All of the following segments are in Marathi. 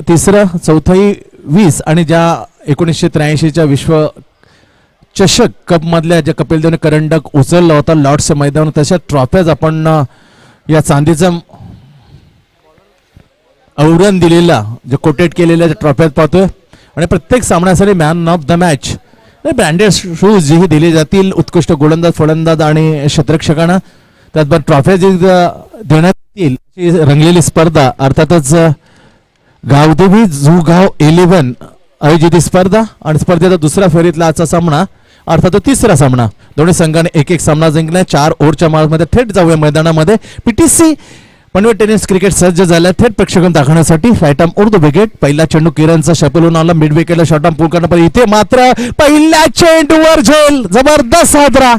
तिसरं चौथंही 20 आणि ज्या 1983च्या विश्व चषक कप मधल्या ज्या कपिल देवने करंडक उचलला होता लॉर्ड्सच्या मैदानावर तशा ट्रॉफ्याज आपण या चांदीचं आवरण दिलेला जे कोटेड केलेल्या ट्रॉफ्यात पाहतोय आणि प्रत्येक सामन्यासाठी man of the match branded shoes जेही दिले जातील उत्कृष्ट गोलंदाज फलंदाज आणि क्षेत्ररक्षकांना त्याचबरोबर ट्रॉफ्या जी देण्यात येतील अशी रंगलेली स्पर्धा अर्थातच गावदेवी जुगाव 11 आयोजित स्पर्धा आणि स्पर्धेचा दुसऱ्या फेरीतला आजचा सामना अर्थात तिसरा सामना दोन्ही संघाने एक सामना जिंकला 4 ओव्हरच्या मार्कमध्ये थेट जाऊया मैदानामध्ये पीटीसी पनवेल टेनिस क्रिकेट सज्ज झाला थेट प्रेक्षकांना दाखवण्यासाठी फायटम उर्दू विकेट पहिला चेंडू किरणचा शपलून आला मिड विकेटला शॉर्टआर्म पूल करण्यापर्यंत इथे मात्र पहिल्या चेंडूवर झेल जबरदस्त हादरा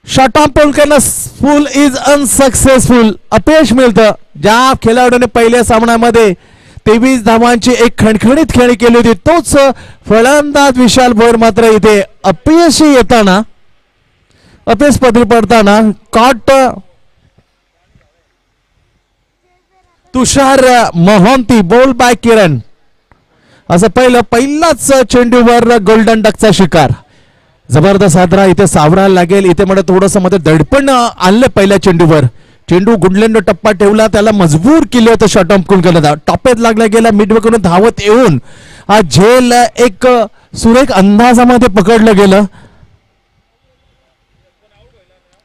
शॉर्टआर्म पूल करणं फुल इज अनसक्सेसफुल अपयश मिळतं ज्या खेळाडूने पहिल्या सामन्यामध्ये 23 धावांची एक खणखणीत खेळी केली होती तोच फलंदाज विशाल भोयर मात्र इथे अपयशी येताना अपयश पदरी पडताना कॉट तुषार मोहंती बोल बाय किरण असं पहिलाच चेंडूवर गोल्डन डकचा शिकार जबरदस्त हादरा इथे सावरायला लागेल इथे मध्ये थोडंसं मध्ये दडपण आणलं पहिल्या चेंडूवर चेंडू गुंडलेंड टप्पा ठेवला त्याला मजबूर केले होते शॉर्टआर्म पूल करण्यात टॉपेत लागला गेला मिडवेकडून धावत येऊन हा झेल एक सुरेख अंदाजामध्ये पकडलं गेलं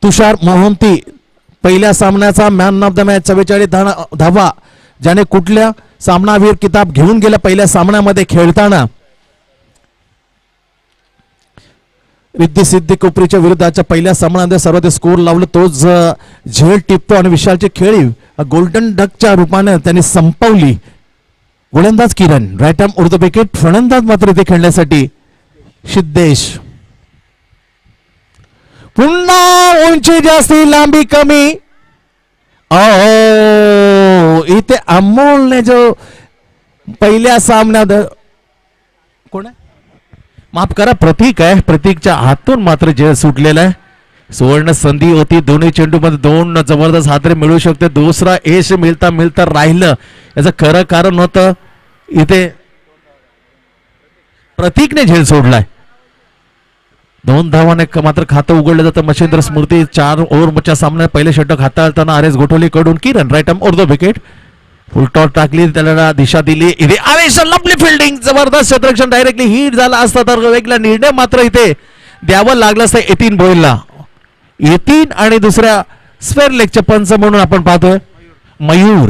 तुषार मोहंती पहिल्या सामन्याचा मॅन ऑफ द मॅच 44 धावा ज्याने कुठल्या सामनावीर किताब घेऊन गेला पहिल्या सामन्यामध्ये खेळताना रिद्धी सिद्धी कोपरीच्या विरुद्धाच्या पहिल्या सामन्यामध्ये सर्वाधिक स्कोर लावलं तोच झेल टिपतो आणि विशालची खेळी गोल्डन डकच्या रूपाने त्यांनी संपवली गोलंदाज किरण राईट आर्म उर्दू विकेट फलंदाज मात्र इथे खेळण्यासाठी सिद्धेश पुन्हा उंची जास्ती लांबी कमी इथे अमोलने जो पहिल्या सामन्यात कोण आहे माफ करा प्रतीक आहे प्रतीकच्या हातून मात्र झेल सुटलेला आहे सुवर्ण संधी होती दोन्ही चेंडू मध्ये 2 जबरदस्त हादरे मिळू शकते दुसरा यश मिळता राहिलं याचं खरं कारण होतं इथे प्रतीकने झेल सोडलाय 2 धावाने मात्र खातं उघडलं जातं मच्छिंद्र स्मृती 4 ओव्हरच्या सामन्यात पहिले षटक हाताळताना आर एस गोठवली कडून Kiran right arm over the wicket full toss टाकली त्याला दिशा दिली इथे आवेश लवली फिल्डिंग जबरदस्त क्षेत्ररक्षण डायरेक्टली हिट झाला असता तर वेगळा निर्णय मात्र इथे द्यावा लागला असता यतीन भोईरला यतीन आणि दुसऱ्या स्क्वेअर लेगचे पंच म्हणून आपण पाहतोय मयूर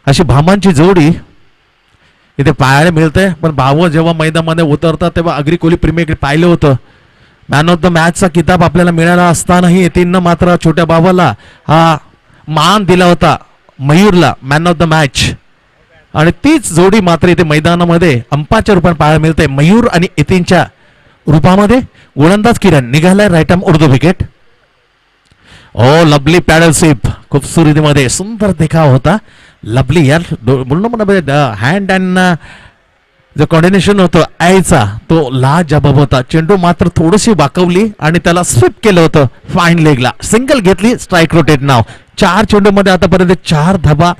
अशी भामांची जोडी इथे पाहायला मिळते पण भाव जेव्हा मैदानामध्ये उतरतात तेव्हा अग्री कोहली प्रीमियर पाहिलं होतं मॅन ऑफ द मॅचचा किताब आपल्याला मिळाला असतानाही यतीननं मात्र छोट्या भावाला हा मान दिला होता मयूरला मॅन ऑफ द मॅच आणि तीच जोडी मात्र इथे मैदानामध्ये अंपाच्या रूपाने पाहायला मिळते मयूर आणि यतीनच्या रूपामध्ये गोलंदाज किरण निघालाय right arm over the wicket oh lovely paddle sweep खूप सुरुवातीमध्ये सुंदर देखाव होता लवली यार बोलणं म्हणा हँड अँड जो कॉर्डिनेशन होतं आयचा तो लाजबाब होता चेंडू मात्र थोडीशी वाकवली आणि त्याला स्वीप केलं होतं फाईन लेगला सिंगल घेतली स्ट्राईक रोटेट नाव 4 चेंडू मध्ये आतापर्यंत 4 धाबा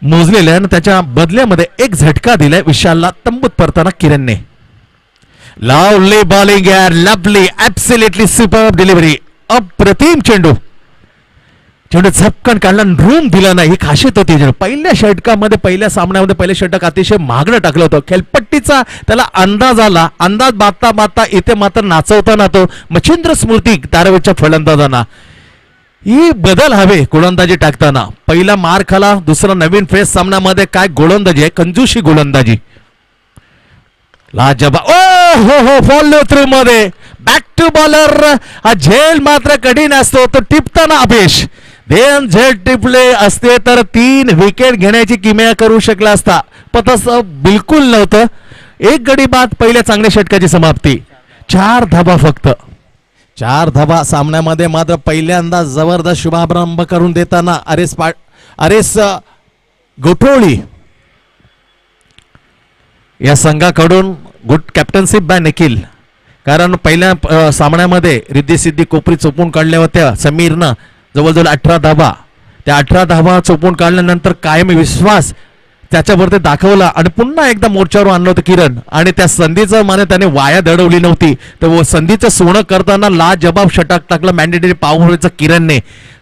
मोजलेल्या आणि त्याच्या बदल्यामध्ये एक झटका दिलाय विशालला तंबूत परताना किरणने लवली बॉलिंग यार लवली ऍब्सोल्युटली सुपर डिलिव्हरी अप्रतिम चेंडू झपकन काढला रूम दिला नाही ही खासियत होती पहिल्या षटकामध्ये पहिल्या सामन्यामध्ये पहिले षटक अतिशय मागणं टाकलं होतं खेळपट्टीचा त्याला अंदाज आला अंदाज बाता इथे मात्र नाचवताना तो मच्छिंद्र स्मृती तारवेच्या फलंदाजांना ही बदल हवे गोलंदाजी टाकताना पहिला मार खाला दुसरा नवीन फेस सामन्यामध्ये काय गोलंदाजी आहे कंजूशी गोलंदाजी लाजबा ओ हो फॉलो थ्रू मध्ये बॅक टू बॉलर हा झेल मात्र कठीण असतो तो टिपताना अपयश देन झेल टिपले असते तर 3 विकेट घेण्याची किमया करू शकला असता पण तसं बिलकुल नव्हतं एक गडी बाद पहिल्या चांगल्या षटकाची समाप्ती 4 धाबा फक्त 4 धाबा सामन्यामध्ये मात्र पहिल्यांदा जबरदस्त शुभारंभ करून देताना आरेस गोठवली या संघाकडून गुड कॅप्टनशिप बाय निखिल कारण पहिल्या सामन्यामध्ये रिद्धी सिद्धी कोपरी चोपून काढल्या होत्या समीरनं जवळजवळ 18 धाबा त्या 18 धाबा चोपून काढल्यानंतर कायम विश्वास त्याच्यावर ते दाखवला आणि पुन्हा एकदा मोर्चावर आणलं होतं किरण आणि त्या संधीचं माने त्याने वाया दडवली नव्हती तर संधीचं सोनं करताना लाजबाब षटक टाकलं मॅन्डेटरी पॉवरचं किरणने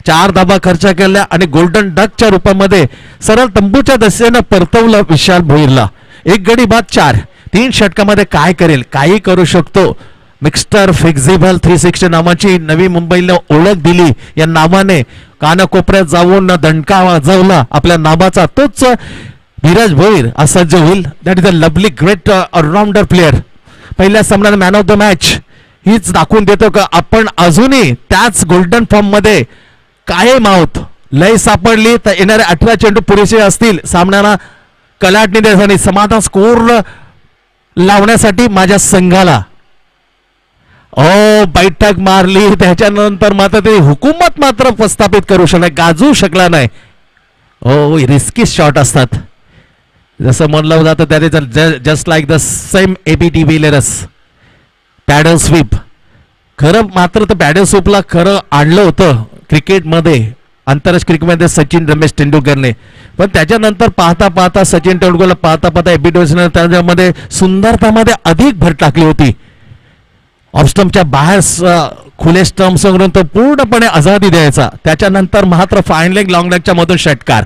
4 धाबा खर्च केल्या आणि गोल्डन डकच्या रूपामध्ये सरळ तंबूच्या दिशेनं परतवलं विशाल भोईरला. 1 गडी बाद 4. 3 षटकामध्ये काय करेल काही करू शकतो. मिस्टर फिक्झिबल 360 नावाची नवी मुंबईला ओळख दिली या नावाने कानाकोपऱ्यात जाऊन दणका वाजवला आपल्या नावाचा तोच धीरज भोईर असा जो होईल. That is a lovely great allrounder player. पहिल्या सामन्यात मॅन ऑफ द मॅच हीच दाखवून देतो का आपण अजूनही त्याच गोल्डन फॉर्म मध्ये कायम आहोत. लय सापडली तर येणारे 18 चेंडू पुरेसे असतील सामन्याला कलाटणी देण्यासाठी समाधान स्कोर लावण्यासाठी माझ्या संघाला. बैठक मारली त्याच्यानंतर मात्र ते हुकूमत मात्र प्रस्थापित करू शकला गाजू शकला नाही. रिस्की शॉट असतात जसं म्हणलं जातं त्याने just like the same AB de Villiers paddle sweep. खरं मात्र तर पॅडल स्वीपला खरं आणलं होतं क्रिकेटमध्ये आंतरराष्ट्रीय क्रिकेटमध्ये सचिन रमेश तेंडुलकरने पण त्याच्यानंतर पाहता पाहता सचिन तेंडुलकरला पाहता पाहता एबी डिव्हिलियर्सने त्याच्यामध्ये सुंदरतामध्ये अधिक भर टाकली होती. ऑफस्टम्पच्या बाहेर खुले स्टम्प्स वरून तो पूर्णपणे आझादी द्यायचा. त्याच्यानंतर मात्र फाईन लेग लॉंग लेगच्या मधून षटकार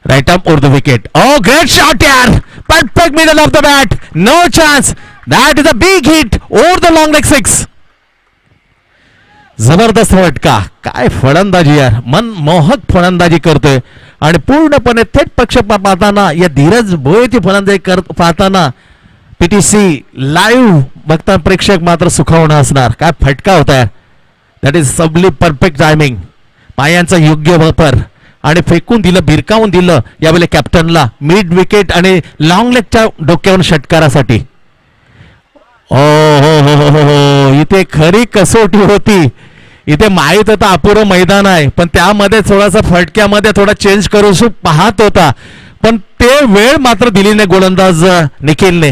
right arm over the wicket. Great shot यार perfect middle off the bat no chance. That is a big hit over the long leg 6. जबरदस्त फटका. काय फलंदाजी यार मनमोहक फलंदाजी करतोय आणि पूर्णपणे थेट प्रक्षेपा पाहताना या धीरज भोईरची फलंदाजी पाहताना पीटीसी लाईव्ह बघता प्रेक्षक मात्र सुखावणं असणार. काय फटका होता दॅट इज सबली परफेक्ट टायमिंग. पायांचा योग्य वापर आणि फेकून दिलं भिरकावून दिलं यावेळी कॅप्टनला मिड विकेट आणि लॉंग लेगच्या डोक्यावर षटकारासाठी. हो इथे खरी कसोटी होती. इथे माहीत होता अपुरं मैदान आहे पण त्यामध्ये थोडासा फटक्यामध्ये थोडा चेंज करू पाहत होता पण ते वेळ मात्र दिली नाही गोलंदाज निखिलने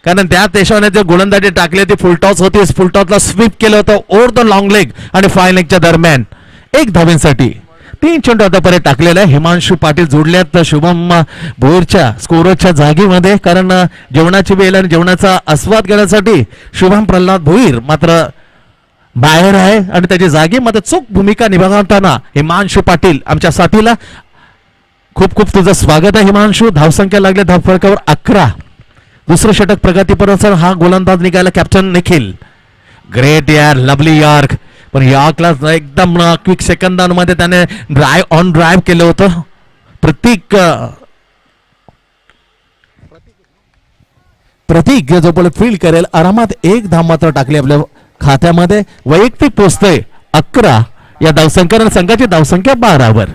कारण त्या देशाने जे गोलंदाजी टाकले ते फुलटॉस होती. फुलटॉसला स्वीप केलं होतं ओव्हर द लॉंग लेग आणि फाईन लेगच्या दरम्यान 1 धावेसाठी 3 चेंडू आतापर्यंत टाकलेला आहे. हिमांशू पाटील जोडल्यात शुभम भोईरच्या स्कोरच्या जागेमध्ये कारण जेवणाची वेळ आणि जेवणाचा आस्वाद घेण्यासाठी शुभम प्रल्हाद भोईर मात्र बाहेर आहे आणि त्याची जागी मात्र चोख भूमिका निभावताना हिमांशू पाटील आमच्या साथीला खूप खूप तुझं स्वागत आहे हिमांशू. धावसंख्या लागल्या धावफलकावर 11. दुसरं षटक प्रगतीपर्यंत हा गोलंदाज निघाला कॅप्टन निखिल. ग्रेट यार लवली यॉर्क पण यॉर्कला एकदम क्विक सेकंदांमध्ये त्याने ड्राईव्ह केलं होतं. प्रतीक जो बोलत फील्ड करेल आरामात 1 धाव मात्र टाकली आपल्या खात्यामध्ये. वैयक्तिक पोचतोय 11 या धावसंख्येनं संघाची धावसंख्या 12वर.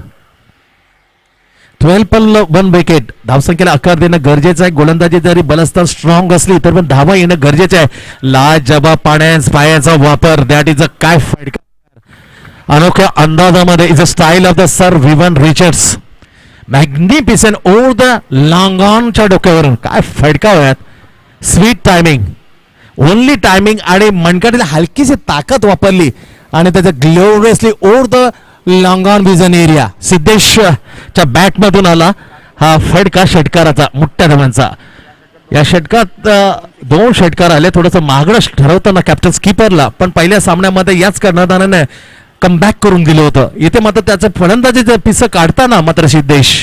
12 विकेट धावसंख्येला आकार देणं गरजेचं आहे. गोलंदाजी जरी बलस्थान स्ट्रॉंग असली तर पण धावा येणं गरजेचं आहे. लाजबाब पायाचा वापर दॅट इज अ काय फटका अनोख्या अंदाजामध्ये is a style of the sir Vivian Richards. Magnificent over the long ऑनच्या डोक्यावरून काय फटका होयात. स्वीट टायमिंग ओनली टायमिंग आणि मनकाटीला हलकीशी ताकद वापरली आणि त्याच्या gloriously over the long on region area. सिद्धेशच्या बॅटमधून आला हा फटका षटकाराचा मोठ्या धावांचा. या षटकात 2 षटकार आले. थोडंसं महागडं ठरवताना कॅप्टन स्कीपरला पण पहिल्या सामन्यामध्ये याच कर्णधाराने कमबॅक करून दिलं होतं. इथे मात्र त्याचं फलंदाजीचं पिसं काढताना मात्र सिद्धेश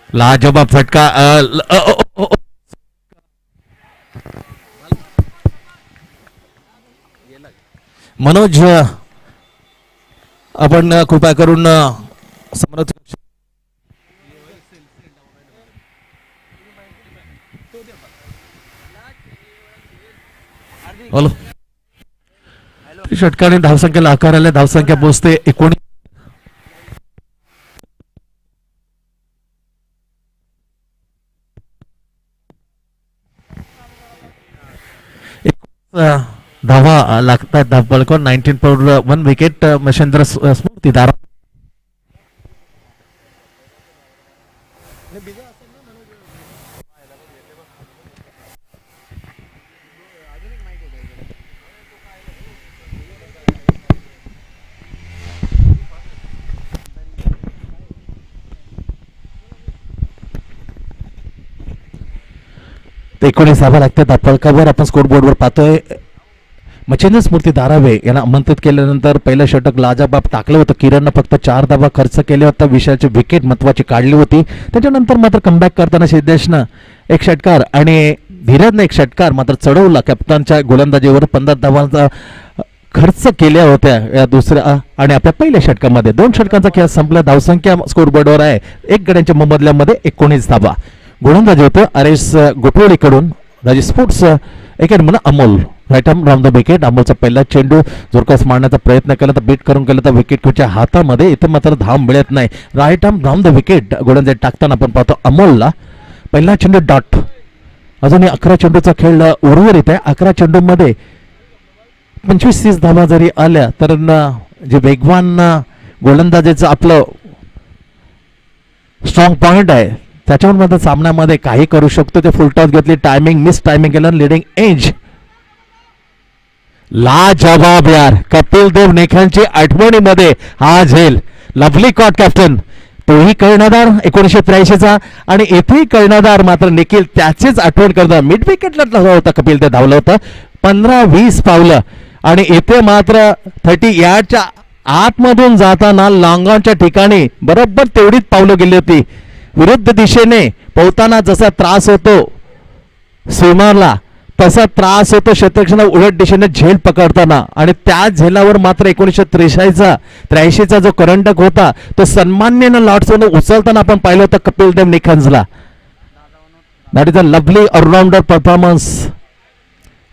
लाजबाब फटका. मनोज आपण कृपया करून हॅलो षटकाने धावसंख्येला आकार आला. धावसंख्या पोहोचते 19. धावा लागतात धावफलकावर 19 for 1 विकेट. महेंद्र स्मृतीदार तर 19 धावा लागतात फलकावर. आपण स्कोर बोर्डवर पाहतोय मच्छिंद्र स्मृती दारावे यांना आमंत्रित केल्यानंतर पहिलं षटक लाजाबाब टाकलं होतं. किरणनं फक्त 4 धावा खर्च केले होता. विषयाची विकेट महत्वाची काढली होती. त्याच्यानंतर मात्र कमबॅक करताना सिद्धेशनं एक षटकार आणि धीरजने एक षटकार मात्र चढवला. कॅप्टनच्या गोलंदाजीवर 15 धावांचा खर्च केल्या होत्या या दुसऱ्या आणि आपल्या पहिल्या षटकामध्ये. 2 षटकांचा खेळ संपला. धावसंख्या स्कोर बोर्डवर आहे 1 गड्यांच्या मोबदल्यामध्ये 19 धावा. गोलंदाजी होतं आरेस गोटवळीकडून. Raje sports academy Amol right arm round the wicket. अमोलचा पहिला चेंडू जोरकस मारण्याचा प्रयत्न केला तर बीट करून केला तर विकेट कुठच्या हातामध्ये. इथं मात्र धाव मिळत नाही. Right arm round the wicket गोलंदाजी टाकताना आपण पाहतो अमोलला पहिला चेंडू डॉट. अजूनही 11 चेंडूचा खेळ उर्वरित आहे. 11 चेंडूमध्ये 25-30 धावा जरी आल्या तर जे वेगवान गोलंदाजीचं आपलं स्ट्रॉंग पॉइंट आहे त्याच्यावर मात्र सामन्यामध्ये काही करू शकतो. ते फुलटॉस घेतली. टायमिंग मिस टायमिंग केलं. लिडिंग एज लाजवाब यार. कपिल देव नेखांची आठवणीमध्ये हा झेल. Lovely caught captain. तोही कर्णधार 1983चा आणि येथेही कर्णधार मात्र निखिल त्याचीच आठवण करतात. मिड विकेटला होता कपिल देव. धावलं होतं 15-20 पावलं आणि इथे मात्र 30 यार्डच्या आतमधून जाताना लॉंगॉनच्या ठिकाणी बरोबर तेवढीच पावलं गेली होती. विरुद्ध दिशेने पोहताना जसा त्रास होतो स्विमरला तसा त्रास होतो शतरक्षणा उलट दिशेने झेल पकडताना. आणि त्या झेलावर मात्र 1983चा जो करंडक होता तो सन्मान्यानं लॉर्ड्सवर उचलताना आपण पाहिलं होतं कपिल देव निखंजला. That is a lovely allrounder performance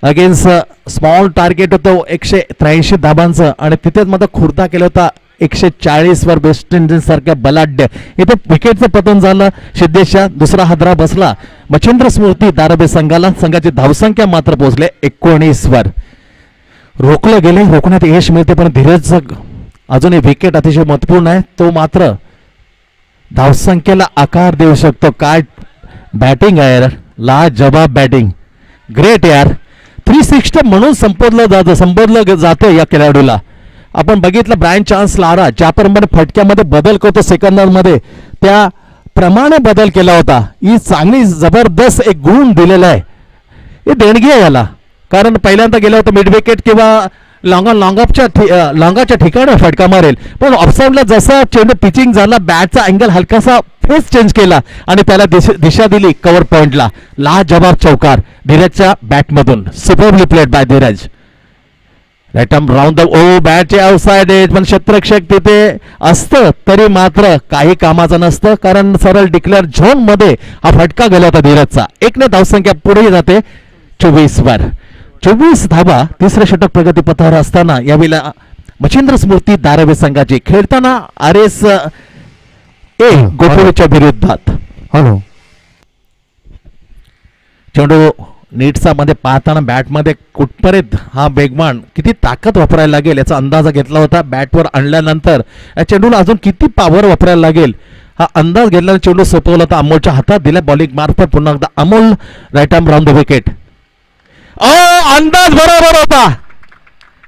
against small target होतं 183 धाबांचं आणि तिथेच मात्र खुर्दा केला होता 140 वर वेस्ट इंडिज सारख्या बलाढ्य. इथे विकेटचं पतन झालं. सिद्धेशच्या दुसरा हादरा बसला मच्छिंद्र स्मृती दारावे संघाला. संघाची धावसंख्या मात्र पोहोचले 19 वर. रोखलं गेले. रोखण्यात यश मिळते पण धीरज अजूनही विकेट अतिशय महत्वपूर्ण आहे. तो मात्र धावसंख्येला आकार देऊ शकतो. काय बॅटिंग आहे यार. लाजवाब बॅटिंग. ग्रेट यार. 360 म्हणून संबोधलं जातं या खेळाडूला. आपण बघितलं ब्रायन चान्स लारा ज्याप्रमाणे फटक्यामध्ये बदल करतो सेकंदांमध्ये त्याप्रमाणे बदल केला होता. ही चांगली जबरदस्त एक गुण दिलेला आहे. हे देणगी आहे याला. कारण पहिल्यांदा गेला होता मिड विकेट किंवा लॉंगाच्या ठिकाणी फटका मारेल पण ऑफसाईडला जसा चेंडू पिचिंग झाला बॅटचा अँगल हलकासा फेस चेंज केला आणि त्याला दिशा दिली कव्हर पॉइंटला. लाजवाब चौकार धीरजच्या बॅटमधून. Superbly played by Dheeraj. Right arm round the बॅटचे आउटसाइड एज. पण क्षेत्ररक्षक तिथे असतं तरी मात्र काही कामाचं नसतं कारण सरळ डिक्लेअर झोन मध्ये हा फटका गेला होता धीरजचा. 1 ने धावसंख्या पुढे जाते 24 वर. 24 धावा. तिसरे षटक प्रगतीपथावर असताना यावेळेला मच्छिंद्र स्मृती दारावे संघाची खेळताना आरेस गोटवळीच्या विरोधात. हॅलो. चेंडू नीटचा मध्ये पाहताना बॅटमध्ये कुठपर्यंत हा वेगवान किती ताकद वापरायला लागेल याचा अंदाज घेतला होता. बॅटवर आणल्यानंतर या चेंडूला अजून किती पॉवर वापरायला लागेल हा अंदाज घेतल्याने चेंडू सोपवला होता. अमोलच्या हातात दिला बॉलिंग मार्फत. पुन्हा एकदा Amol right arm round the wicket. अंदाज बरोबर होता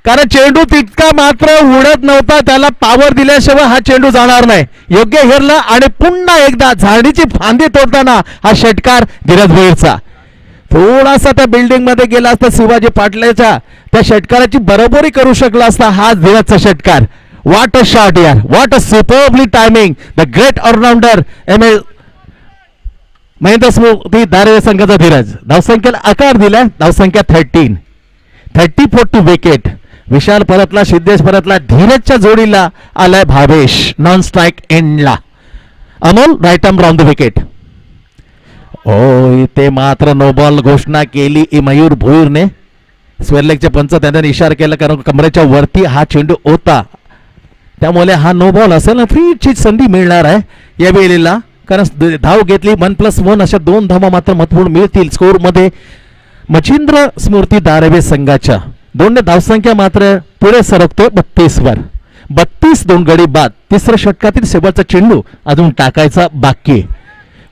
कारण चेंडू तितका मात्र उडत नव्हता. त्याला पॉवर दिल्याशिवाय हा चेंडू जाणार नाही. योग्य हेरला आणि पुन्हा एकदा झाडीची फांदी तोडताना हा षटकार धीरज भोईरचा. थोडासा त्या बिल्डिंग मध्ये गेला असता शिवाजी पाटलाच्या त्या षटकाराची बरोबरी करू शकला असता हा धीरजचा षटकार. व्हॉट अ शॉट यार. What a superbly timing. The great allrounder Mahendra Smriti Darave संघाचा धीरज. धावसंख्येला आकार दिला. धावसंख्या 30 टू विकेट. विशाल परतला. सिद्धेश परतला. धीरजच्या जोडीला आलाय भावेश नॉन स्ट्राईक एंडला. Amol right arm round the wicket. इथे मात्र नो बॉल घोषणा केली मयूर भोईरने. स्वेअरलेगचे पंच त्यांनी इशारा केला कारण कमरेच्या वरती हा चेंडू होता त्यामुळे हा नो बॉल असेल. फ्रीची संधी मिळणार आहे या वेळेला कारण धाव घेतली 1+1 अशा 2 धावा मात्र महत्वपूर्ण मिळतील स्कोर मध्ये. मच्छिंद्र स्मृती दारावे संघाच्या 2 धावसंख्या मात्र पुढे सरकतोय 32 वर. 32 2 गडी बाद. तिसऱ्या षटकातील शेवटचा चेंडू अजून टाकायचा बाकी.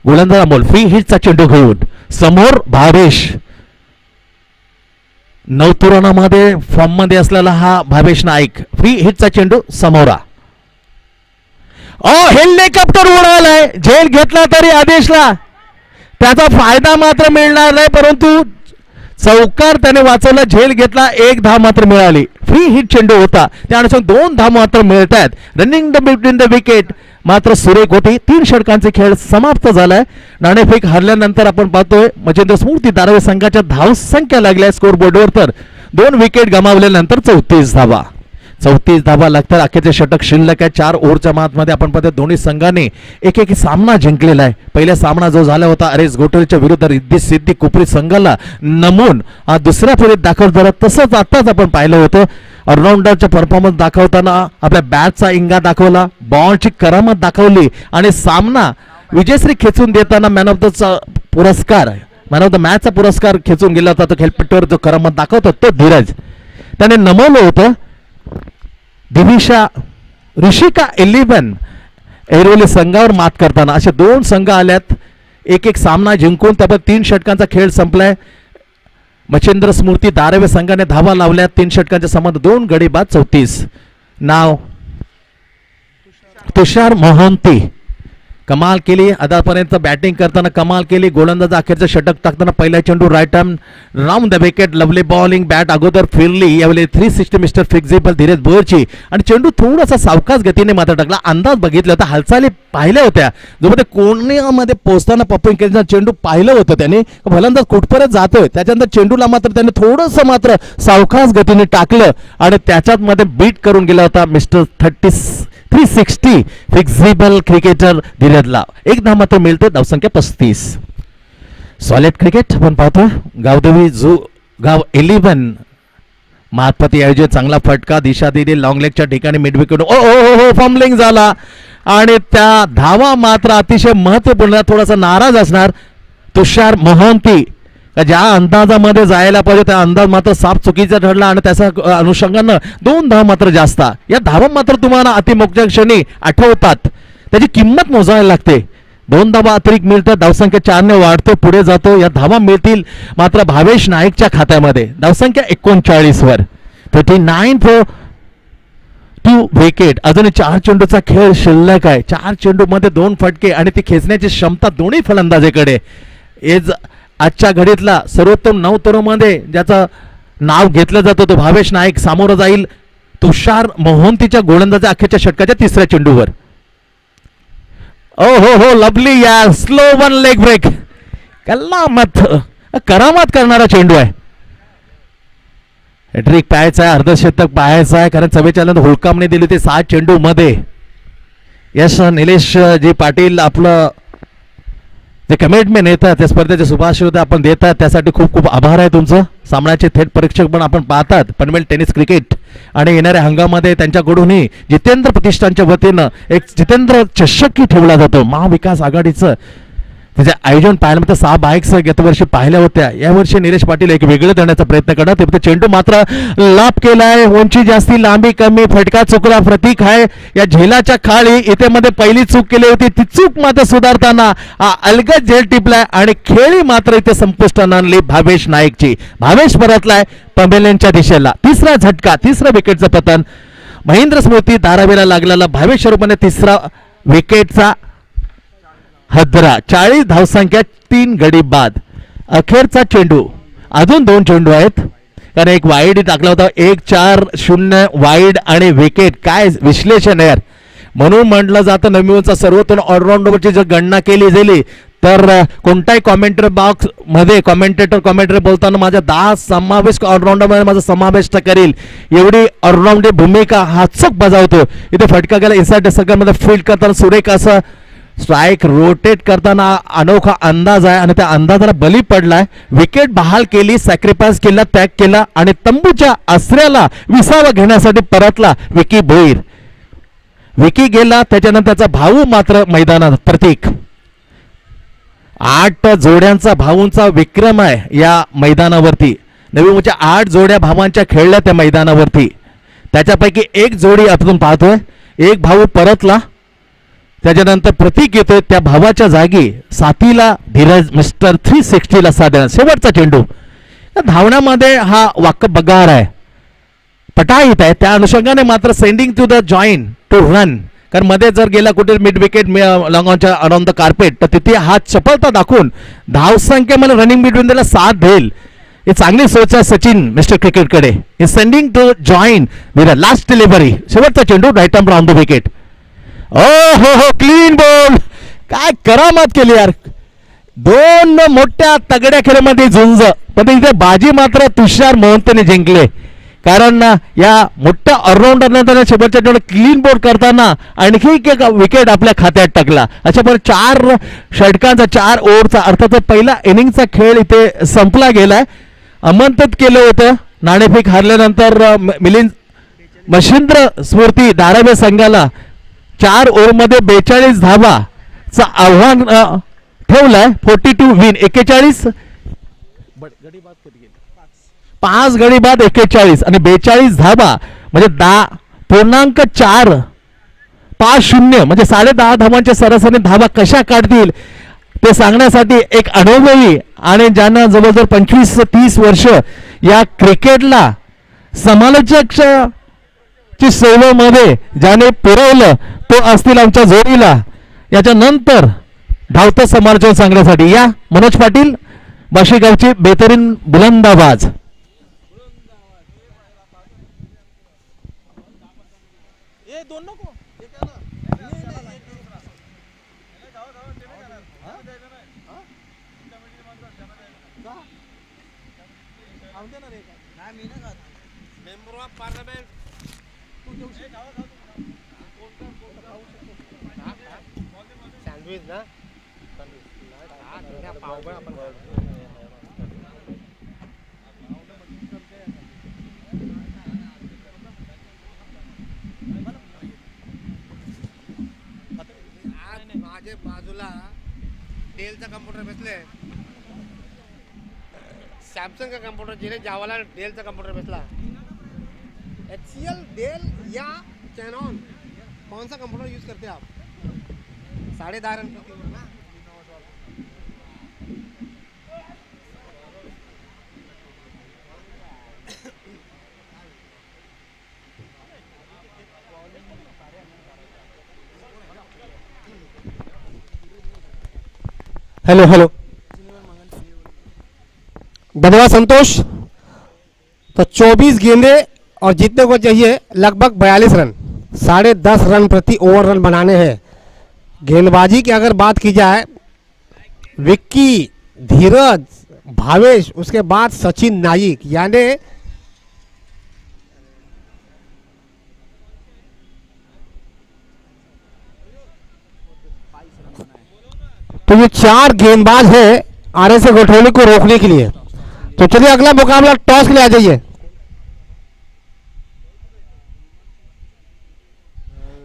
गोलंदाज अमोल फ्री हिटचा चेंडू घेऊन समोर भावेश. नवतुराणामध्ये फॉर्म मध्ये असलेला हा भावेश नाईक. फ्री हिटचा चेंडू समोरा. हेलिकॉप्टर उडालाय. झेल घेतला तरी आदेशला त्याचा फायदा मात्र मिळणार नाही, परंतु चौकार त्याने वाचवला, झेल घेतला, 1 धाव मात्र मिळाली. फ्री हिट चेंडू होता, त्या अनुसार 2 धाव मात्र मिळत आहेत. Running the between the wicket मात्र सुरेख होती. 3 षटकांचे खेळ समाप्त झालाय. नाणेफेक हरल्यानंतर आपण पाहतोय मच्छिंद्र स्फूर्ती धारावी संघाच्या धाव संख्या लागल्या स्कोर बोर्डवर, तर 2 विकेट गमावल्यानंतर 34 धावा. 34 धावा लागतात. अखेरचे षटक शिल्लक आहे. 4 ओव्हरच्या मातमध्ये आपण पाहतो दोन्ही संघांनी एक सामना जिंकलेला आहे. पहिला सामना जो झाला होता अरेस गोटोलीच्या विरुद्ध रिद्धी सिद्धी कुपरी संघाला नमून दुसऱ्या फेरीत दाखल झाला. तसंच आताच आपण पाहिलं होतं ऑलराऊंडरचा परफॉर्मन्स दाखवताना आपल्या बॅटचा इंगा दाखवला, बॉलची करामत दाखवली आणि सामना विजयश्री खेचून देताना मॅन ऑफ द पुरस्कार, मॅन ऑफ द मॅचचा पुरस्कार खेचून गेला होता. तो खेळपट्टीवर जो करामत दाखवतो तो धीरज त्याने नमवलं होतं. दिविशा ऋषिका 11 ऐरोली संघावर मात करताना असे 2 संघ आल्यात. एक सामना जिंकून त्यावर 3 षटकांचा खेळ संपलाय. मच्छिंद्र स्मृती धारावी संघाने धावा लावल्या 3 षटकांच्या संबंध 2 गडी बाद 34. नाव तुषार मोहंती, कमाल केली आतापर्यंत बॅटिंग करताना, कमाल केली. गोलंदाज अखेरचं षटक टाकताना पहिला चेंडू right arm round the wicket, lovely bowling, bat अगोदर फिरली. यावेळी 360 मिस्टर फिक्झिबल धीरज बोरची आणि चेंडू थोडासा सावकाश गतीने मात्र टाकला. अंदाज बघितला होता, हालचाली पाहिल्या होत्या, जो मध्ये कोण्यामध्ये पोहोचताना पपिंग केल्याचा चेंडू पाहिलं होतं त्याने, फलंदाज कुठपर्यंत जातोय. त्याच्यानंतर चेंडूला मात्र त्याने थोडंसं मात्र सावकाश गतीने टाकलं आणि त्याच्यात मध्ये बीट करून गेला होता मिस्टर 360 फिक्झिबल क्रिकेटर धीरजला. 1 धाव मात्र मिळते. धावसंख्या 35. सॉलिड क्रिकेट आपण पाहतो. गावदेवी जू गाव 11 महात्पती आयोजित चांगला फटका, दिशा दिली लॉंग लेगच्या ठिकाणी मिड विकेट. ओ फॉर्मलिंग झाला आणि त्या धावा मात्र अतिशय महत्वपूर्ण. थोडासा नाराज असणार तुषार मोहंती, ज्या अंदाजामध्ये जायला पाहिजे त्या अंदाज मात्र साफ चुकीचा ठरला आणि त्याच्या अनुषंगानं 2 धाव मात्र जास्त. या धावा मात्र तुम्हाला अतिमोक्ष क्षणी आठवतात, त्याची किंमत मोजायला लागते. 2 धावा अतिरिक्त मिळतात. धावसंख्या 4 ने वाढतो, पुढे जातो. या धावा मिळतील मात्र भावेश नाईकच्या खात्यामध्ये. धावसंख्या 39 वर 39 फॉर 2 विकेट. अजूनही 4 चेंडूचा खेळ शिल्लक आहे. 4 चेंडू मध्ये 2 फटके आणि ती खेचण्याची क्षमता दोन्ही फलंदाजाकडे. आजच्या घडीतला सर्वोत्तम 9 तरुणांमध्ये ज्याचं नाव घेतलं जातं तो भावेश नाईक सामोरं जाईल तुषार मोहंतीच्या गोलंदाजा अखेरच्या षटकाच्या 3ऱ्या चेंडूवर. हो लवली या स्लो 1 लेग ब्रेक, करामत करणारा चेंडू आहे. हॅट्रिक पाहायचा आहे, अर्धशतक पाहायचं आहे, कारण 44 हुलकामणी दिली होती 7 चेंडू मध्ये. यश निलेश जी पाटील आपलं जे कमिटमेंट येतात त्या स्पर्धेचे शुभाशय आपण देतात, त्यासाठी खूप खूप आभार आहे तुमचं. सामन्याचे थेट परीक्षक पण आपण पाहतात पनवेल टेनिस क्रिकेट आणि येणाऱ्या हंगामामध्ये त्यांच्याकडूनही जितेंद्र प्रतिष्ठानच्या वतीनं एक जितेंद्र चषकही ठेवला जातो. महाविकास आघाडीचं त्याचे आयोजन पाहायला मिळतं. 6 बाईक्स गतवर्षी पाहिल्या होत्या. यावर्षी निलेश पाटील एक वेगळं देण्याचा प्रयत्न करतात. ते चेंडू मात्र लाभ केलाय, उंची जास्ती लांबी कमी, फटका चुकला. प्रतीक आहे या झेलाच्या खाली इथे मध्ये पहिली चूक केली होती, ती चूक मात्र सुधारताना अलगद झेल टिपलाय आणि खेळी मात्र इथे संपुष्टात आणली भावेश नाईकची. भावेश परतलाय पनवेलच्या दिशेला. 3रा झटका, 3रं विकेटचं पतन. महेंद्र स्मृती धारावीला लागलेला भावेश स्वरूपाने 3रा विकेटचा हदरा. 40 धावसंख्या, 3 गडी बाद. अखेरचा चेंडू, अजून 2 चेंडू आहेत कारण एक वाईड टाकला होता. 1-4-0 वाईड आणि विकेट. काय विश्लेषण आहे यार. म्हणून म्हटलं जातं नवीनचा सर्वोत्तम ऑलराऊंडरची जर गणना केली गेली तर कोणताही कॉमेंटर बॉक्स मध्ये कॉमेंटेटर बोलताना माझ्या 10 समावेश ऑलराऊंडर मध्ये माझा समावेश करेल एवढी ऑलराऊंडर भूमिका हा चूक बजावतो. इथे फटका गेला इनसाइड सर्कलमध्ये फील्ड करताना सुरेख असं स्ट्राइक रोटेट करताना अनोखा अंदाज आहे आणि त्या अंदाजाला बली पडलाय. विकेट बहाल केली, सॅक्रिफाईस केला, त्याग केला आणि तंबूच्या आसऱ्याला विसावा घेण्यासाठी परतला विकी भोईर. विकी गेला, त्याच्यानंतर त्याचा भाऊ मात्र मैदानात. प्रतीक 8 जोड्यांचा भाऊंचा विक्रम आहे या मैदानावरती. नवी मुंबईच्या 8 जोड्या भावांच्या खेळल्या त्या मैदानावरती. त्याच्यापैकी एक जोडी आपण पाहतोय, एक भाऊ परतला, त्याच्यानंतर प्रतीक येतोय. त्या भावाच्या जागी साथीला धीरज मिस्टर 360 ला साथ देणार. शेवटचा चेंडू धावण्यामध्ये हा वाकब बगार आहे, पटाईत आहे. त्या अनुषंगाने मात्र sending to the join to run कारण मध्ये जर गेला कुठे मिड विकेट लॉंग ऑनच्या अराउंड द कार्पेट तर तिथे हा चपलता दाखवून धावसंख्या मला रनिंग बिटवीन त्याला साथ देईल. ही चांगली सोच आहे सचिन मिस्टर क्रिकेटकडे. Is sending to join with last delivery. शेवटचा चेंडू right arm round the wicket. ओ हो क्लीन बॉल. काय करामत केली यार. दोन मोठ्या तगड्या खेळामध्ये झुंज, पण इथे बाजी मात्र तुषार मोहंतीने जिंकले. कारण या मोठ्या ऑलराऊंडरने शेवटच्या चेंडूला क्लीन बोर्ड करताना आणखी एक विकेट आपल्या खात्यात टाकला. अशा पण 4 षटकांचा 4 ओव्हरचा अर्थात पहिला इनिंगचा खेळ इथे संपला गेलाय. आमंत्रित केलं होतं नाणेफेक हारल्यानंतर मिलिंद मच्छिंद्र स्फूर्ती धारावी संघाला 4 ओव्हरमध्ये 42 धावाचं आव्हान ठेवलंय. 42 विन 41 5 गडी बाद 41 आणि 42 धावा म्हणजे 10.450 म्हणजे 10.5 धावांच्या सरासरी धावा कशा काढतील ते सांगण्यासाठी एक अनुभवी आणि ज्यांना जवळजवळ 25 ते 30 वर्ष या क्रिकेटला समालोचकच्या सेवेमध्ये ज्याने पुरवलं तो असतील आमच्या जोडीला. याच्या नंतर धावतं समालोचन सांगण्यासाठी या मनोज पाटील बाशीगावची बेहतरीन बुलंदाबाज. माझे बाजूला डेलचा कम्प्युटर बसले. सॅमसंग का कम्प्युटर जिन्हें जावाला डेलचा कम्प्युटर बसला. HCL डेल या कैनॉन कौन सा कंप्यूटर यूज करते हैं आप? 10.5 रन प्रति ओवर ना. हेलो धन्यवाद संतोष. तो 24 गेंदे और जीतने को चाहिए लगभग 42 रन. 10.5 रन प्रति ओवर रन बनाने हैं. गेंदबाजी की अगर बात की जाए विक्की, धीरज, भावेश, उसके बाद सचिन नाइक, यानी तो ये 4 गेंदबाज है आरएस गोठौली को रोकने के लिए. तो चलिए अगला मुकाबला टॉस के लिए आ जाइए.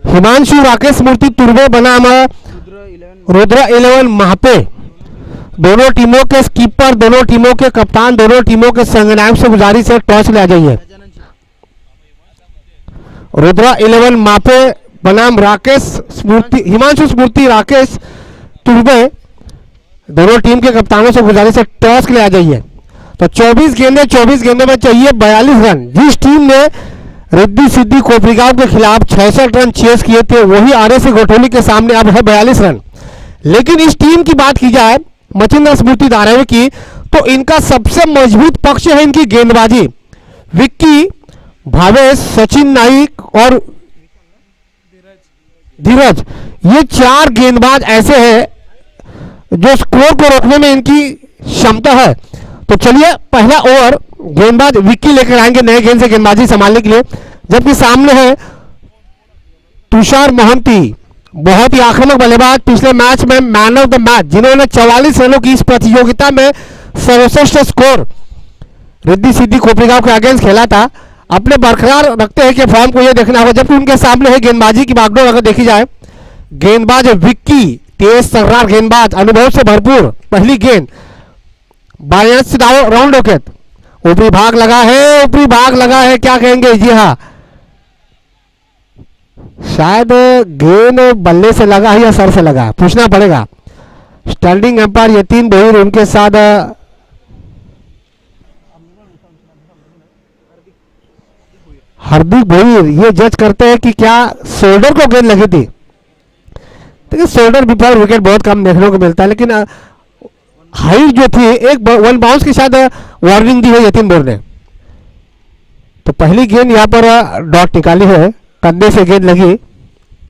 हिमांशु राकेश मूर्ति तुर्बे बनाम रुद्र 11 महापे. दोनों टीमों के स्कीपर, दोनों टीमों के कप्तान, दोनों टीमों के संगनायक से गुजारिश है टॉस ले आ जाइए. रुद्र 11 मापे बनाम राकेश स्मृति, हिमांशु स्मृति राकेश तुर्बे, दोनों टीम के कप्तानों से गुजारिश है टॉस के लिए आ जाइए. तो 24 गेंदे में चाहिए 42 रन. जिस टीम ने रिद्धि सिद्धि कोपरीगांव के खिलाफ 66 रन चेस किए थे वही आरएस गोठौली के सामने अब है 42 रन. लेकिन इस टीम की बात की जाए मच्छिंद्र स्मृति धारावी की तो इनका सबसे मजबूत पक्ष है इनकी गेंदबाजी. विक्की, भावेश, सचिन नाइक और धीरज, ये 4 गेंदबाज ऐसे हैं जो स्कोर को रोकने में इनकी क्षमता है. तो चलिए पहला ओवर गेंदबाज विक्की लेकर आएंगे नए गेंद से गेंदबाजी संभालने के लिए. जबकि सामने है तुषार मोहंती, बहुत ही आक्रामक बल्लेबाज, पिछले मैच में मैन ऑफ द मैच, जिन्होंने 44 रनों की इस प्रतियोगिता में सर्वश्रेष्ठ स्कोर रिद्धि सिद्धि कोपरीगांव के अगेंस्ट खेला था. अपने बरकरार रखते हैं कि फॉर्म को यह देखना होगा. जबकि उनके सामने है गेंदबाजी की बागडोर अगर देखी जाए, गेंदबाज विक्की तेज तर्रार गेंदबाज, अनुभव से भरपूर. पहली गेंद बाएं से राउंड विकेट, ऊपरी भाग लगा है, ऊपरी भाग लगा है, क्या कहेंगे? जी हाँ, शायद गेंद बल्ले से लगा है या सर से लगा, पूछना पड़ेगा. स्टैंडिंग एम्पायर यतीन बहीर उनके साथ हार्दिक भोईर ये जज करते हैं कि क्या शोल्डर को गेंद लगी थी। देखिए शोल्डर बिफोर विकेट बहुत कम देखने को मिलता है, लेकिन हाइट जो थी एक वन बाउंस के साथ वार्निंग दी है यतीन बोर्ड ने। तो पहली गेंद यहाँ पर डॉट निकाली है, कंधे से गेंद लगी।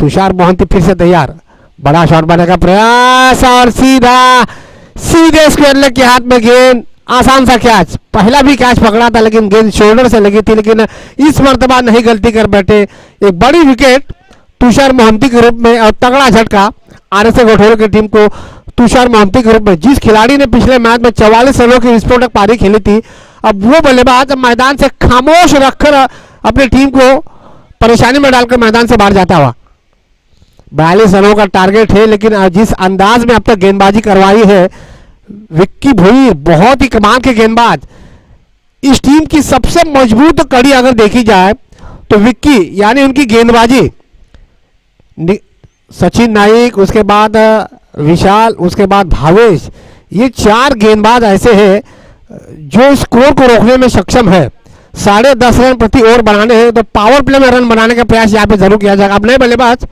तुषार मोहंती फिर से तैयार, बड़ा शॉट बनाने का प्रयास और सीधे स्क्वायर लेग के हाथ में गेंद। आसान सा कैच, पहला भी कैच पकड़ा था लेकिन गेंद शोल्डर से लगी थी, लेकिन इस मर्तबा नहीं गलती कर बैठे। एक बड़ी विकेट तुषार मोहंती के रूप में और तगड़ा झटका आरएसए गठोरे की टीम को तुषार मोहंती के रूप में। जिस खिलाड़ी ने पिछले मैच में 44 रनों की विस्फोटक पारी खेली थी, अब वो बल्लेबाज मैदान से खामोश रखकर अपनी टीम को परेशानी में डालकर मैदान से बाहर जाता हुआ। 42 रनों का टारगेट है, लेकिन जिस अंदाज में अब तक गेंदबाजी करवाई है विक्की भोईर, बहुत ही कमाल के गेंदबाज। इस टीम की सबसे मजबूत कड़ी अगर देखी जाए तो विक्की यानी उनकी गेंदबाजी, सचिन नाइक, उसके बाद विशाल, उसके बाद भावेश, ये 4 गेंदबाज ऐसे हैं जो स्कोर को रोकने में सक्षम है। 10.5 रन प्रति ओवर बनाने हैं, तो पावर प्ले में रन बनाने का प्रयास यहाँ पे जरूर किया जाएगा। अब नए बल्लेबाज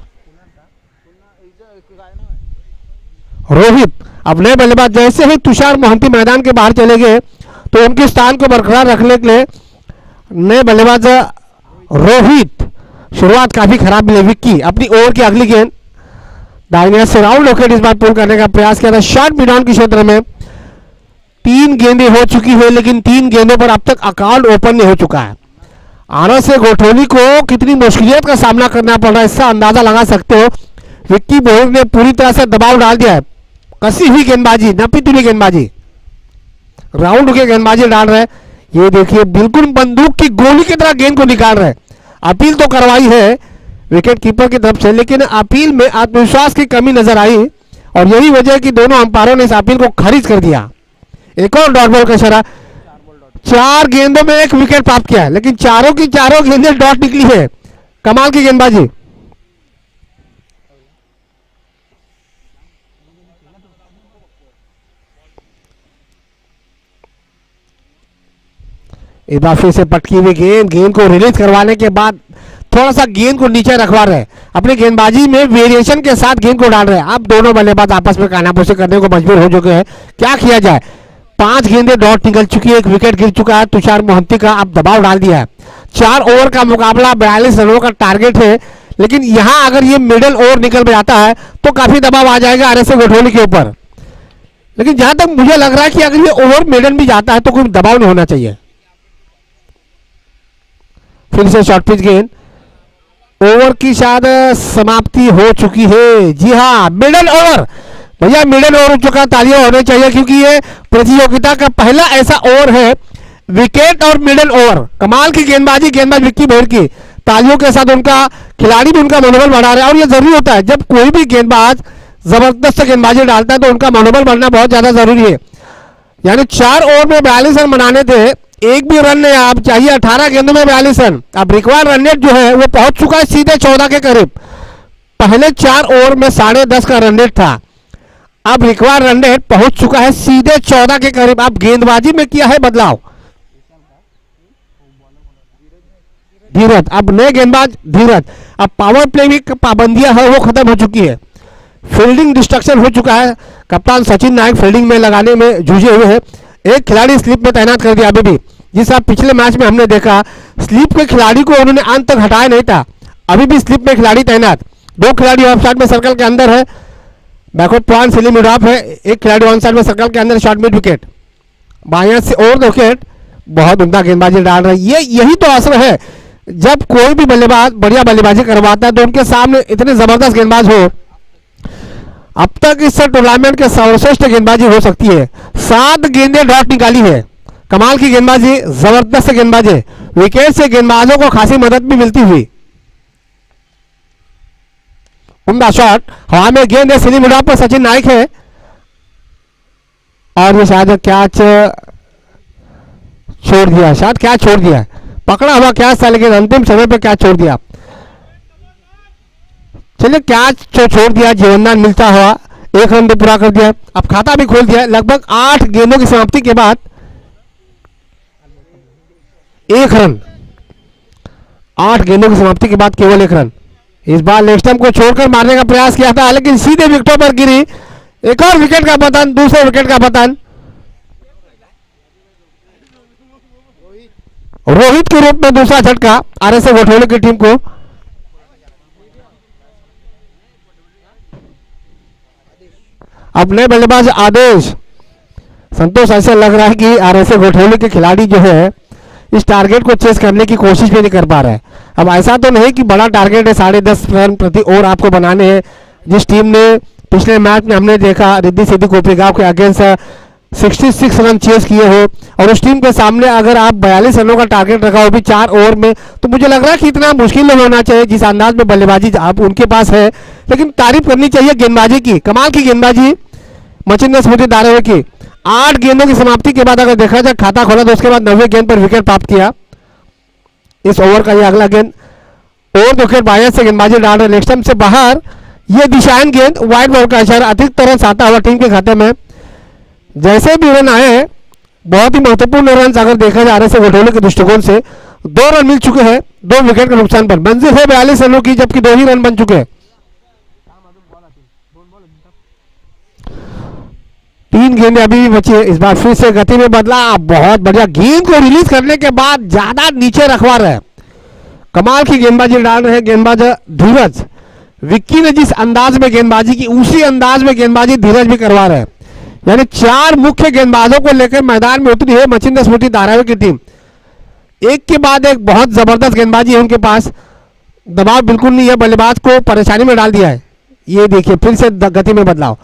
रोहित, अब नए बल्लेबाज जैसे ही तुषार मोहंती मैदान के बाहर चले गए तो उनके स्थान को बरकरार रखने के लिए नए बल्लेबाज रोहित, शुरुआत काफी खराब मिली। विक्की अपनी ओवर की अगली गेंद दाहिने से राउंड विकेट इस बार पुल करने का प्रयास किया था। शॉर्ट मिड ऑन के क्षेत्र में 3 गेंदें हो चुकी है, लेकिन 3 गेंदों पर अब तक अकाउंट ओपन नहीं हो चुका है। आरएसए गोठोली को कितनी मुश्किलियत का सामना करना पड़ रहा है इसका अंदाजा लगा सकते हो। विक्की भोईर ने पूरी तरह से दबाव डाल दिया है, कसी हुई गेंदबाजी, नपी तुली गेंदबाजी, राउंड के गेंदबाजी डाल रहे हैं। ये देखिए बिल्कुल बंदूक की गोली की तरह गेंद को निकाल रहे हैं। अपील तो करवाई है विकेट कीपर की तरफ से, लेकिन अपील में आत्मविश्वास की कमी नजर आई और यही वजह कि दोनों अंपायरों ने इस अपील को खारिज कर दिया। एक और डॉट बॉल का इशारा। 4 गेंदों में 1 विकेट प्राप्त किया है, लेकिन चारों की चारों गेंदें डॉट निकली है। कमाल की गेंदबाजी। इस बार फिर से पटकी हुई गेंद को रिलीज करवाने के बाद थोड़ा सा गेंद को नीचे रखवा रहे हैं, अपनी गेंदबाजी में वेरिएशन के साथ गेंद को डाल रहे हैं। अब दोनों बल्लेबाज आपस में कानाफूसी करने को मजबूर हो चुके हैं। क्या किया जाए, 5 गेंदें डॉट निकल चुकी है, 1 विकेट गिर चुका है तुषार मोहंती का। अब दबाव डाल दिया है। 4 ओवर का मुकाबला, 42 रनों का टारगेट है, लेकिन यहां अगर ये मिडिल ओवर निकल जाता है तो काफी दबाव आ जाएगा आरएसए गोठोली के ऊपर। लेकिन जहां तक मुझे लग रहा है कि अगर ये ओवर मिडल भी जाता है तो कोई दबाव नहीं होना चाहिए। फिर से शॉर्ट पिच गेंद, ओवर की शायद समाप्ति हो चुकी है। जी हाँ, मिडल ओवर, भैया मिडल ओवर हो चुका, तालियां होनी चाहिए क्योंकि ये प्रतियोगिता का पहला ऐसा ओवर है विकेट और मिडल ओवर। कमाल की गेंदबाजी, गेंदबाज विक्की भोईर की, तालियों के साथ उनका खिलाड़ी भी उनका मनोबल बढ़ा रहा है। और ये जरूरी होता है, जब कोई भी गेंदबाज जबरदस्त गेंदबाजी डालता है तो उनका मनोबल बढ़ना बहुत ज्यादा जरूरी है। यानी 4 ओवर में 42 रन बनाने थे, एक भी रन नहीं आप चाहिए। 18 गेंदों में 42 रन। अब रिक्वायर्ड रन रेट जो है वो पहुंच चुका है सीधे 14 के करीब। पहले 4 ओवर में 10.5 का रन रेट था, अब रिक्वायर्ड रन रेट पहुंच चुका है सीधे 14 के करीब। अब गेंदबाजी में किया है बदलाव, धीरज, अब नए गेंदबाज धीरज। अब पावर प्ले की पाबंदियां है वो खत्म हो चुकी है, फील्डिंग डिस्ट्रक्शन हो चुका है। कप्तान सचिन नायक फील्डिंग में लगाने में जूझे हुए हैं। एक खिलाड़ी स्लिप में तैनात कर दिया अभी भी, जिस आप पिछले मैच में हमने देखा स्लिप के खिलाड़ी को उन्होंने अंत तक हटाया नहीं था, अभी भी स्लिप में खिलाड़ी तैनात। 2 खिलाड़ी ऑफ साइड में सर्कल के अंदर है, backward point silly mid of है। एक खिलाड़ी ऑन साइड में सर्कल के अंदर, शॉर्ट मिड विकेट, बाएं से ओवर विकेट। बहुत उम्दा गेंदबाजी डाल रहा है। यही तो असर है, जब कोई भी बल्लेबाज बढ़िया बल्लेबाजी करवाता है तो उनके सामने इतने जबरदस्त गेंदबाज हो। अब तक इस टूर्नामेंट के सर्वश्रेष्ठ गेंदबाजी हो सकती है। 7 गेंदें डॉट निकाली है, कमाल की गेंदबाजी, जबरदस्त गेंदबाजी, विकेट से गेंदबाजों को खासी मदद भी मिलती हुई। उम्दा शॉट, हवा में गेंद है, सिली मिड ऑफ पर सचिन नाइक है और ये शायद कैच छोड़ दिया, शायद कैच छोड़ दिया, पकड़ा हुआ कैच था लेकिन अंतिम समय पर कैच छोड़ दिया। चलिए कैच छोड़ दिया, जीवनदान मिलता हुआ 1 रन भी पूरा कर दिया। अब खाता भी खोल दिया। लगभग 8 गेंदों की समाप्ति के बाद 1 रन। 8 गेंदों की समाप्ति के बाद केवल 1 रन। इस बार लेग स्टंप को छोड़कर मारने का प्रयास किया था, लेकिन सीधे विकेटों पर गिरी। एक और विकेट का पतन, दूसरे विकेट का पतन रोहित के रूप में दूसरा झटका आरएसए घोटोले की टीम को। अपने बल्लेबाज आदेश संतोष, ऐसा लग रहा है कि आरएसए घोटोले के खिलाड़ी जो है इस टारगेट को चेस करने की कोशिश भी नहीं कर पा रहे हैं। अब ऐसा तो नहीं कि बड़ा टारगेट है 10.5 रन प्रति ओवर आपको बनाने हैं। जिस टीम ने पिछले मैच में हमने देखा रिद्धि सिद्धि कोपरेगांव के अगेंस्ट 66 रन चेस किए हो, और उस टीम के सामने अगर आप 42 रनों का टारगेट रखा हो भी 4 ओवर में, तो मुझे लग रहा है कि इतना मुश्किल नहीं होना चाहिए जिस अंदाज में बल्लेबाजी आप उनके पास है। लेकिन तारीफ करनी चाहिए गेंदबाजी की, कमाल की गेंदबाजी मचिंद्र स्मृति धारावी की। 8 गेंदों की समाप्ति के बाद अगर देखा जाए खाता खोला तो उसके बाद 90 गेंद पर विकेट प्राप्त किया। इस ओवर का ये अगला गेंद और 2 विकेट बायस से गेंदबाजी डाल रहे लेग स्टंप से बाहर। ये दिशाहीन गेंद वाइड बॉल का इशारा, अतिरिक्त रन आता हुआ टीम के खाते में। जैसे भी रन आए बहुत ही महत्वपूर्ण रन अगर देखा जा रहा है घोटोले के दृष्टिकोण से, 2 रन मिल चुके हैं 2 विकेट के नुकसान पर। मंजिल है 42 रनों की, जबकि 2 ही रन बन चुके हैं। 3 गेंदें अभी भी बची है। इस बार फिर से गति में बदला, बहुत बढ़िया गेंद को रिलीज करने के बाद ज्यादा नीचे रखवा रहे हैं। कमाल की गेंदबाजी डाल रहे हैं गेंदबाज धीरज। विक्की ने जिस अंदाज में गेंदबाजी की उसी अंदाज में गेंदबाजी धीरज भी करवा रहे हैं। यानी 4 मुख्य गेंदबाजों को लेकर मैदान में उतरी है मचिंद्र स्मृति धारावी की टीम। एक के बाद एक बहुत जबरदस्त गेंदबाजी है उनके पास, दबाव बिल्कुल नहीं है, बल्लेबाज को परेशानी में डाल दिया है। ये देखिए फिर से गति में बदलाव,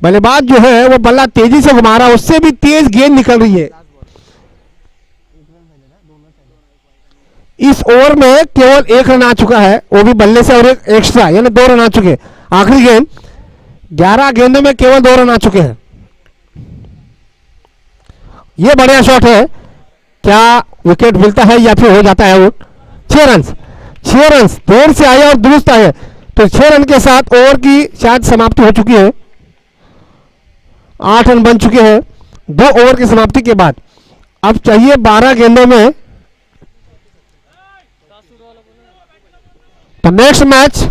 बल्लेबाज जो है वो बल्ला तेजी से घुमा रहा है, उससे भी तेज गेंद निकल रही है। इस ओवर में केवल 1 रन आ चुका है, वो भी बल्ले से और एक एक्स्ट्रा, यानी 2 रन आ चुके। आखिरी गेंद 11 गेंदों में केवल 2 रन आ चुके हैं। यह बढ़िया शॉट है, क्या विकेट मिलता है या फिर हो जाता है आउट। 6 रन देर से आया और दुरुस्त आए, तो 6 रन के साथ ओवर की शायद समाप्ति हो चुकी है। 8 रन बन चुके हैं 2 ओवर की समाप्ति के बाद। अब चाहिए 12 गेंदों में। तो नेक्स्ट मैच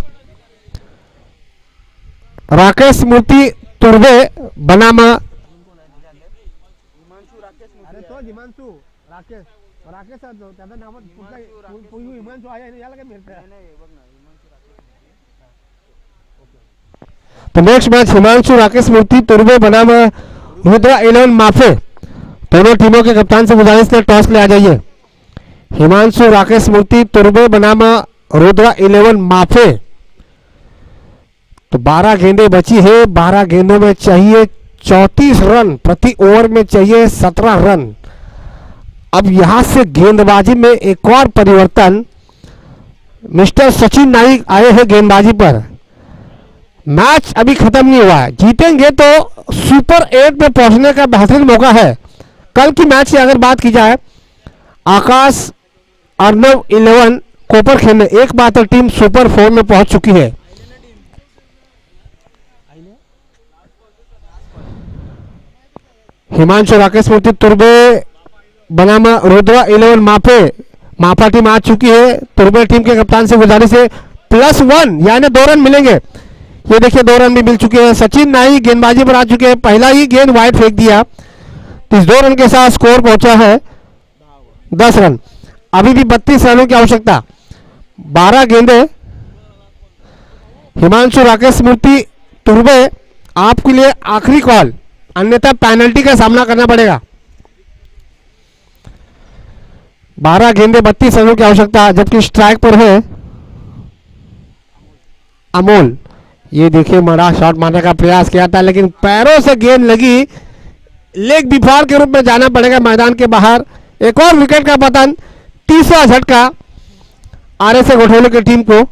राकेश मूर्ति तुर्वे बनाम तो नेक्स्ट मैच हिमांशु राकेश मूर्ति तुर्वे बनाम रुद्रा 11 माफे। दोनों टीमों के कप्तान से गुजारिश है टॉस ले आ जाइए। हिमांशु राकेश मूर्ति तुर्वे बनाम रुद्रा 11 माफे। तो 12 गेंदें बची है, 12 गेंदों में चाहिए 34 रन, प्रति ओवर में चाहिए 17 रन। अब यहां से गेंदबाजी में एक और परिवर्तन, मिस्टर सचिन नाइक आए हैं गेंदबाजी पर। मैच अभी खत्म नहीं हुआ है, जीतेंगे तो सुपर 8 में पहुंचने का बेहतरीन मौका है। कल की मैच की अगर बात की जाए, आकाश अर्नव 11 कोपर खेलने, एक बार तो टीम सुपर 4 में पहुंच चुकी है। हिमांशु राकेश मूर्ति तुर्बे बनाम रुद्रा 11 माफा टीम आ चुकी है। तुर्बे टीम के कप्तान से गुजारिश है +1 यानी 2 रन मिलेंगे। ये देखिए 2 रन भी मिल चुके हैं। सचिन नाई गेंदबाजी पर आ चुके हैं, पहला ही गेंद वाइड फेंक दिया। इस 2 रन के साथ स्कोर पहुंचा है 10 रन। अभी भी 32 रनों की आवश्यकता, 12 गेंदे। हिमांशु राकेश मूर्ति तुर्बे आपके लिए आखिरी कॉल, अन्यथा पेनल्टी का सामना करना पड़ेगा। 12 गेंदे 32 रनों की आवश्यकता, जबकि स्ट्राइक पर है अमोल। ये देखिए बड़ा शॉट मारने का प्रयास किया था, लेकिन पैरों से गेंद लगी, लेग बिफार के रूप में जाना पड़ेगा मैदान के बाहर। एक और विकेट का पतन, तीसरा झटका आरएसए घोटोले की टीम को।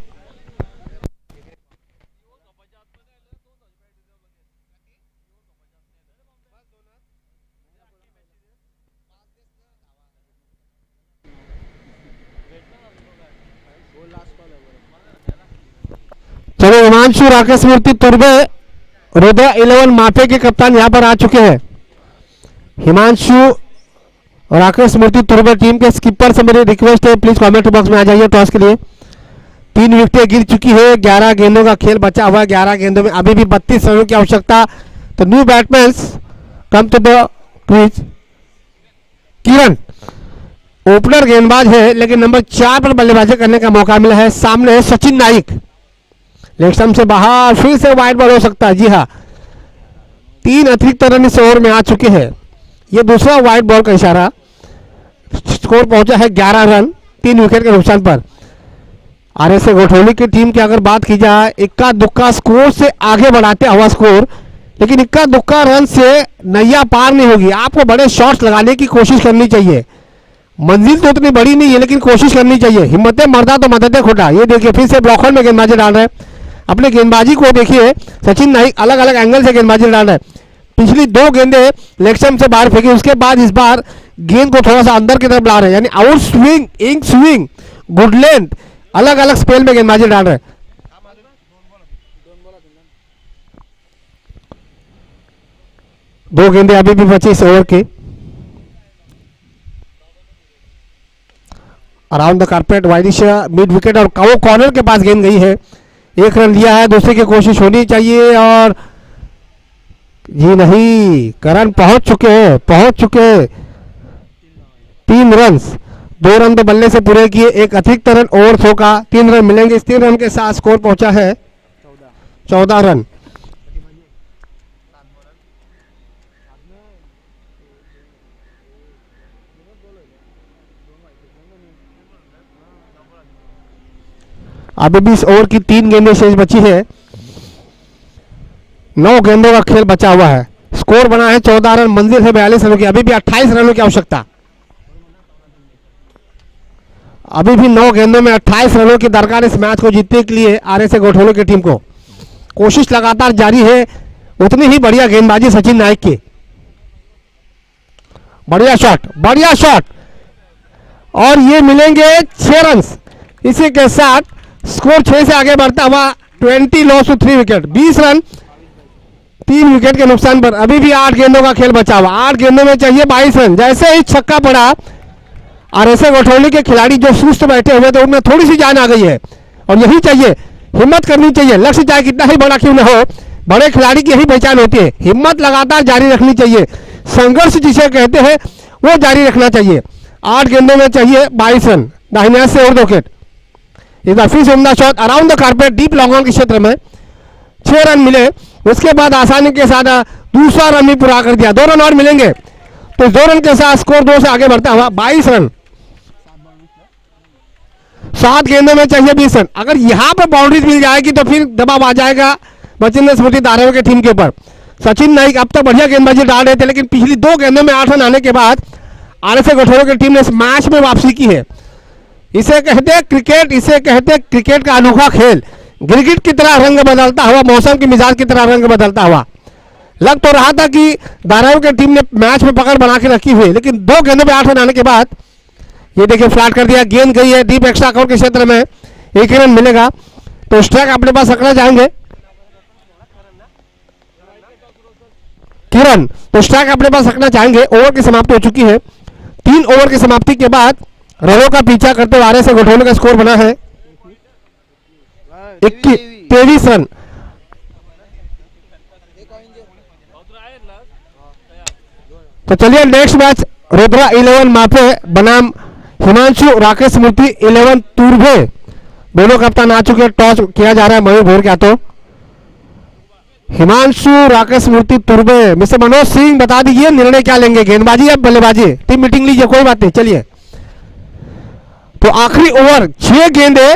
चलो हिमांशु राकेश मूर्ति तुर्बे रुद्रा 11 माफे के कप्तान यहां पर आ चुके हैं। हिमांशु राकेश मूर्ति तुर्बे टीम के स्किपर से मेरी रिक्वेस्ट है, प्लीज कमेंट बॉक्स में आ जाइए टॉस के लिए। 3 विकेटें गिर चुकी है, 11 गेंदों का खेल बचा हुआ है। 11 गेंदों में अभी भी 32 रनों की आवश्यकता। तो new batsman come to the crease. Kiran opener गेंदबाज है, लेकिन नंबर 4 पर बल्लेबाजी करने का मौका मिला है। सामने है सचिन नाइक, लेग स्टंप से बाहर, फिर से वाइड बॉल हो सकता है। जी हाँ, 3 अतिरिक्त रन इस ओवर में आ चुके हैं। ये दूसरा वाइड बॉल का इशारा। स्कोर पहुंचा है 11 रन 3 विकेट के नुकसान पर। RS गोठौली की टीम की अगर बात की जाए, इक्का दुक्का स्कोर से आगे बढ़ाते हुआ स्कोर, लेकिन इक्का दुक्का रन से नैया पार नहीं होगी। आपको बड़े शॉट्स लगाने की कोशिश करनी चाहिए। मंजिल तो उतनी बड़ी नहीं है, लेकिन कोशिश करनी चाहिए। हिम्मतें मर्दा तो मदद खोटा। ये देखिए फिर से ब्लॉक होल में गेंदबाजी डाल रहे हैं। अपने गेंदबाजी को देखिए, सचिन नाइक अलग अलग एंगल से गेंदबाजी डाल रहे हैं। पिछली 2 गेंदें लेग स्टंप से बाहर फेंकी, उसके बाद इस बार गेंद को थोड़ा सा अंदर की तरफ ला रहे हैं, यानी out swing, in swing, good length, अलग अलग स्पेल में गेंदबाजी डाल रहे हैं। 2 गेंदें अभी भी बची इस ओवर की। Around the carpet widish mid wicket और वो कॉर्नर के पास गेंद गई है। 1 रन लिया है, दूसरे की कोशिश होनी चाहिए और जी नहीं, करण पहुंच चुके 3 रन। 2 रन तो बल्ले से पूरे किए, 1 अतिरिक्त रन ओवर थ्रो का, 3 रन मिलेंगे। इस 3 रन के साथ स्कोर पहुंचा है 14 रन। अभी भी इस ओवर की 3 गेंदें शेष बची है। 9 गेंदों का खेल बचा हुआ है। स्कोर बना है 14 रन, मंजिल है 42 रनों की। अभी भी 28 रनों की आवश्यकता। अभी भी 9 गेंदों में 28 रनों की दरकार इस मैच को जीतने के लिए RS गोठौली की टीम को। कोशिश लगातार जारी है। उतनी ही बढ़िया गेंदबाजी सचिन नाइक की। बढ़िया शॉट और ये मिलेंगे 6 रन। इसी के साथ स्कोर 6 से आगे बढ़ता हुआ 20 loss to 3 wicket, 20 run 3 wicket के नुकसान पर। अभी भी 8 गेंदों का खेल बचा हुआ। 8 गेंदों में चाहिए 22 रन। जैसे ही छक्का पड़ा, RS गोठौली के खिलाड़ी जो सुस्त बैठे हुए थे, उनमें थोड़ी सी जान आ गई है और यही चाहिए। हिम्मत करनी चाहिए। लक्ष्य चाहे कितना ही बड़ा क्यों न हो, बड़े खिलाड़ी की यही पहचान होती है। हिम्मत लगातार जारी रखनी चाहिए। संघर्ष जिसे कहते हैं वो जारी रखना चाहिए। 8 गेंदों में चाहिए 22 रन, दाहिने हाथ से और 2 विकेट। इस बार फिर से उम्दा shot around the carpet deep long on के क्षेत्र में। 6 रन मिले। उसके बाद आसानी के साथ दूसरा रन भी पूरा कर दिया। 2 रन और मिलेंगे तो 2 रन के साथ स्कोर 2 से आगे बढ़ता हुआ 22 रन। 7 गेंदों में चाहिए 20 रन। अगर यहां पर बाउंड्रीज मिल जाएगी तो फिर दबाव आ जाएगा मचिंद्र स्मृति धारावी की टीम के ऊपर। सचिन नाइक अब तक बढ़िया गेंदबाजी डाल रहे थे, लेकिन पिछली 2 गेंदों में 8 रन आने के बाद RS गोठौली की टीम ने इस मैच में वापसी की है। इसे कहते हैं क्रिकेट, इसे कहते हैं क्रिकेट का अनोखा खेल। गिरगिट की तरह रंग बदलता हुआ, मौसम की मिजाज की तरह रंग बदलता हुआ। लग तो रहा था कि धारावी की टीम ने मैच में पकड़ बना के रखी हुई, लेकिन 2 गेंदों में 8 रन आने के बाद ये देखिए फ्लैट कर दिया। गेंद गई है डीप एक्स्ट्रा कवर के क्षेत्र में, 1 रन मिलेगा। तो स्ट्राइक अपने पास रखना चाहेंगे किरण, तो स्ट्राइक अपने पास रखना चाहेंगे। ओवर की समाप्ति हो चुकी है। 3 ओवर की समाप्ति के बाद रनों का पीछा करते हुए RS गोठौली का स्कोर बना है 23 रन। तो चलिए नेक्स्ट मैच रुद्रा 11 माफे बनाम हिमांशु राकेश मूर्ति 11 तुर्भे। दोनों कप्तान आ चुके हैं। टॉस किया जा रहा है मयूर भोर क्या तो हिमांशु राकेश मूर्ति तुर्भे। मिस्टर मनोज सिंह बता दीजिए निर्णय क्या लेंगे, गेंदबाजी या बल्लेबाजी? टीम मीटिंग लीजिए, कोई बात नहीं। चलिए तो आखिरी ओवर 6 गेंदे।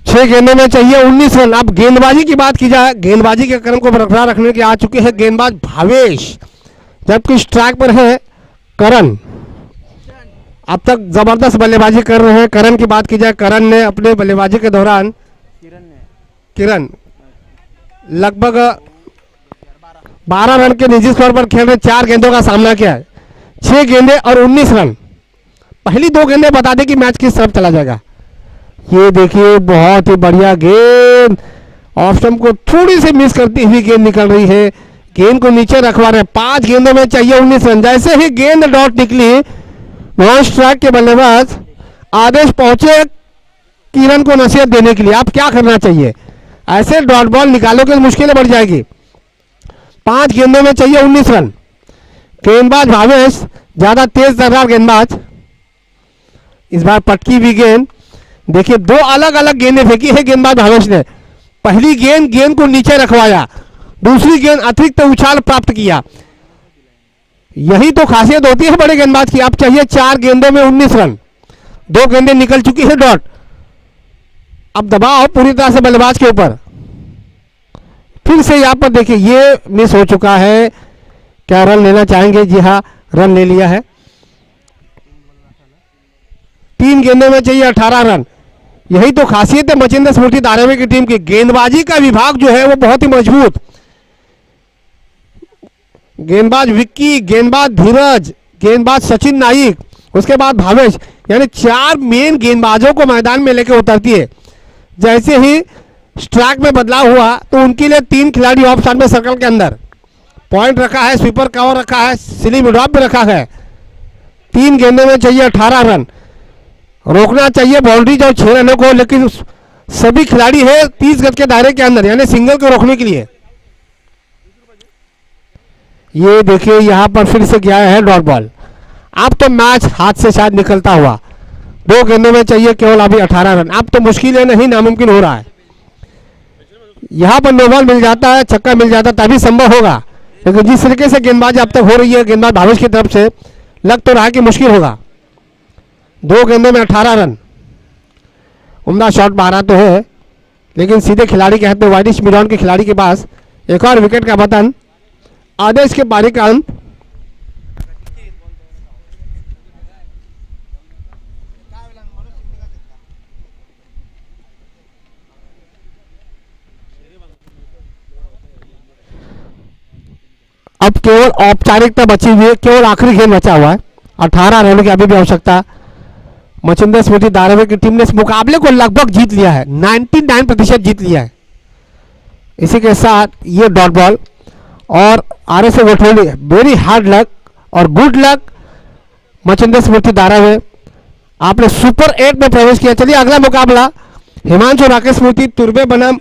छह गेंदों में चाहिए 19 रन। अब गेंदबाजी की बात की जाए, गेंदबाजी के क्रम को बरकरार रखने के आ चुके हैं गेंदबाज भावेश, जबकि स्ट्राइक पर है करण। अब तक जबरदस्त बल्लेबाजी कर रहे हैं। करण की बात की जाए, करण ने अपने बल्लेबाजी के दौरान किरण लगभग 12 रन के निजी स्कोर पर खेल रहे 4 गेंदों का सामना किया है। 6 गेंदे और 19 रन। पहली 2 गेंदें बता दें कि मैच किस तरफ चला जाएगा। ये देखिए बहुत ही बढ़िया गेंद ऑफ स्टंप को थोड़ी सी मिस करती हुई गेंद निकल रही है, गेंद को नीचे रखवा रहे हैं। 5 गेंदों में चाहिए 19 रन। जैसे ही गेंद डॉट निकली, नॉन स्ट्राइक के बल्लेबाज आदेश पहुंचे किरण को नसीहत देने के लिए, आप क्या करना चाहिए, ऐसे डॉट बॉल निकालोगे तो मुश्किलें बढ़ जाएगी। 5 गेंदों में चाहिए 19 रन। गेंदबाज भावेश ज्यादा तेज तर्रार गेंदबाज, इस बार पटकी भी गेंद। देखिए 2 अलग अलग गेंदें फेंकी है गेंदबाज भावेश ने। पहली गेंद को नीचे रखवाया, दूसरी गेंद अतिरिक्त उछाल प्राप्त किया। यही तो खासियत होती है बड़े गेंदबाज की। आप चाहिए 4 गेंदों में 19 रन, 2 गेंदें निकल चुकी है डॉट। अब दबाव पूरी तरह से बल्लेबाज के ऊपर। फिर से यहां पर देखिए ये मिस हो चुका है, क्या रन लेना चाहेंगे? जी हाँ, रन ले लिया है। 3 गेंदों में चाहिए 18 रन। यही तो खासियत है मचिंद्र स्मृति धारावी की टीम की। गेंदबाजी का विभाग जो है वो बहुत ही मजबूत। गेंदबाज विक्की, गेंदबाज धीरज, गेंदबाज सचिन नाइक, उसके बाद भावेश, यानी 4 मेन गेंदबाजों को मैदान में लेकर उतरती है। जैसे ही स्ट्राइक में बदलाव हुआ तो उनके लिए 3 खिलाड़ी ऑफ साइड में सर्कल के अंदर, पॉइंट रखा है, स्वीपर कवर रखा है, स्लिप ड्रॉप भी रखा है। 3 गेंदों में चाहिए 18 रन। रोकना चाहिए बाउंड्री जो 6 रनों को, लेकिन सभी खिलाड़ी है 30 गज के दायरे के अंदर, यानी सिंगल को रोकने के लिए। ये देखिए यहां पर फिर से गया है डॉट बॉल। अब तो मैच हाथ से शायद निकलता हुआ। 2 गेंदों में चाहिए केवल अभी 18 रन। अब तो मुश्किल है, नहीं नामुमकिन हो रहा है। यहां पर नो बॉल मिल जाता है, छक्का मिल जाता तभी संभव होगा, लेकिन जिस तरीके से गेंदबाजी अब तक हो रही है गेंदबाज भावेश की तरफ से, लग तो रहा है कि मुश्किल होगा। 2 गेंदों में 18 रन। उम्दा शॉट मारा तो है, लेकिन सीधे खिलाड़ी के हाथ में, वाइडिश मिडॉन के खिलाड़ी के पास। एक और विकेट का पतन, आदेश के पारी का अंत। अब केवल औपचारिकता बची हुई है, केवल आखिरी गेंद बचा हुआ है। 18 रनों की अभी भी आवश्यकता। मचिंद्र स्मृति धारावी की टीम ने इस मुकाबले को लगभग जीत लिया है, 99% जीत लिया है। इसी के साथ ये डॉट बॉल और RS गोठोली, वेरी हार्ड लक और गुड लक मचिंद्र स्मृति धारावी, आपने सुपर 8 में प्रवेश किया। चलिए अगला मुकाबला हिमांशु राकेश स्मृति तुर्बे बनाम